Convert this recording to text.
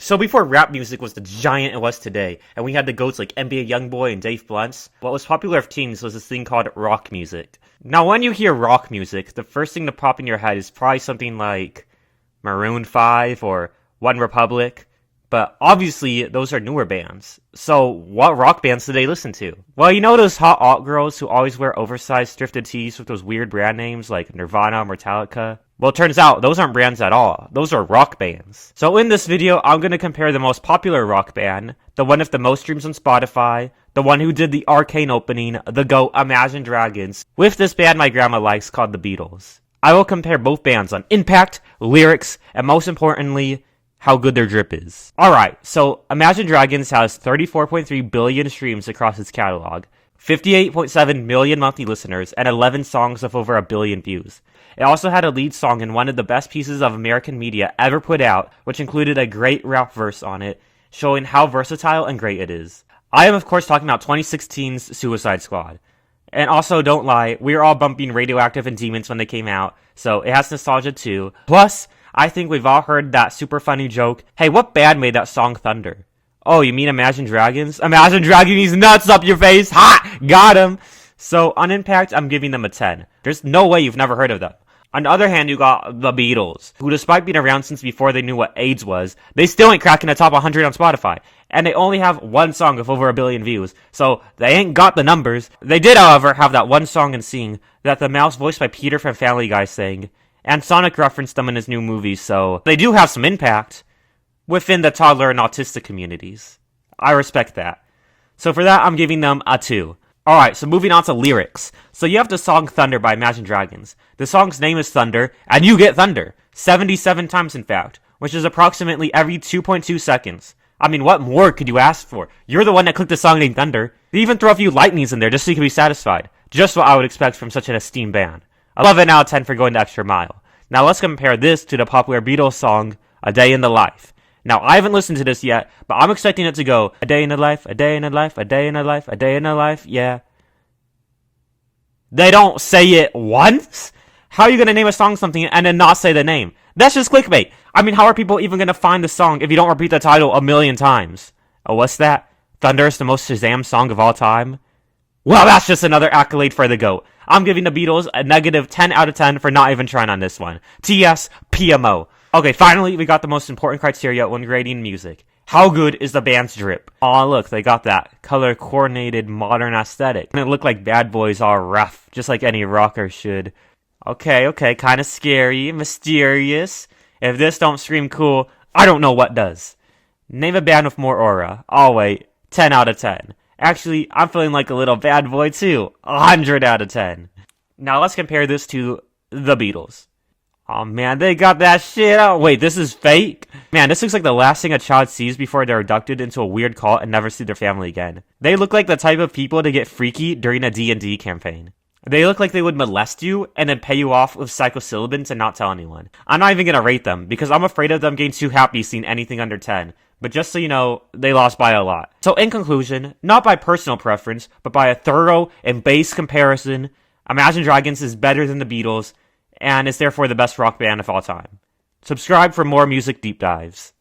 So before rap music was the giant it was today, and we had the GOATs like NBA Youngboy and Dave Blunts, what was popular for teens was this thing called rock music. Now when you hear rock music, the first thing to pop in your head is probably something like Maroon 5 or One Republic, but obviously those are newer bands. So what rock bands do they listen to? Well, you know those hot alt girls who always wear oversized thrifted tees with those weird brand names like Nirvana or Metallica? Well, it turns out those aren't brands at all. Those are rock bands. So in this video, I'm going to compare the most popular rock band, the one with the most streams on Spotify, the one who did the Arcane opening, the GOAT, Imagine Dragons, with this band my grandma likes called the Beatles. I will compare both bands on impact, lyrics, and most importantly, how good their drip is. Alright, so Imagine Dragons has 34.3 billion streams across its catalog, 58.7 million monthly listeners, and 11 songs of over a billion views. It also had a lead song in one of the best pieces of American media ever put out, which included a great rap verse on it, showing how versatile and great it is. I am of course talking about 2016's Suicide Squad. And also, don't lie, we were all bumping Radioactive and Demons when they came out, so it has nostalgia too. Plus, I think we've all heard that super funny joke, hey, what band made that song Thunder? Oh, you mean Imagine Dragons? Imagine Dragons nuts up your face! Ha! Got him! So, on impact, I'm giving them a 10. There's no way you've never heard of them. On the other hand, you got the Beatles, who despite being around since before they knew what AIDS was, they still ain't cracking the top 100 on Spotify. And they only have one song of over a billion views, so they ain't got the numbers. They did, however, have that one song in Sing that the mouse voiced by Peter from Family Guy sang, and Sonic referenced them in his new movie, so they do have some impact within the toddler and autistic communities. I respect that. So for that, I'm giving them a 2. Alright, so moving on to lyrics. So you have the song Thunder by Imagine Dragons. The song's name is Thunder, and you get thunder. 77 times in fact, which is approximately every 2.2 seconds. I mean, what more could you ask for? You're the one that clicked the song named Thunder. They even throw a few lightnings in there just so you can be satisfied. Just what I would expect from such an esteemed band. 11 out of 10 for going the extra mile. Now let's compare this to the popular Beatles song, A Day in the Life. Now, I haven't listened to this yet, but I'm expecting it to go, a day in the life, a day in the life, a day in the life, a day in the life, yeah. They don't say it once? How are you gonna name a song something and then not say the name? That's just clickbait. I mean, how are people even gonna find the song if you don't repeat the title a million times? Oh, what's that? Thunder is the most Shazam song of all time? Well, that's just another accolade for the GOAT. I'm giving the Beatles a negative 10 out of 10 for not even trying on this one. TS, PMO. Okay, finally, we got the most important criteria when grading music. How good is the band's drip? Aw, look, they got that color-coordinated modern aesthetic. And it looked like Bad Boys all rough, just like any rocker should. Okay, kinda scary, mysterious. If this don't scream cool, I don't know what does. Name a band with more aura. I'll wait. 10 out of 10. Actually, I'm feeling like a little bad boy too. 100 out of 10. Now let's compare this to the Beatles. Oh man, they got that shit out. Wait, this is fake? Man, this looks like the last thing a child sees before they're abducted into a weird cult and never see their family again. They look like the type of people to get freaky during a D&D campaign. They look like they would molest you and then pay you off with psilocybins and not tell anyone. I'm not even gonna rate them because I'm afraid of them getting too happy seeing anything under 10. But just so you know, they lost by a lot. So in conclusion, not by personal preference, but by a thorough and base comparison, Imagine Dragons is better than the Beatles, and is therefore the best rock band of all time. Subscribe for more music deep dives.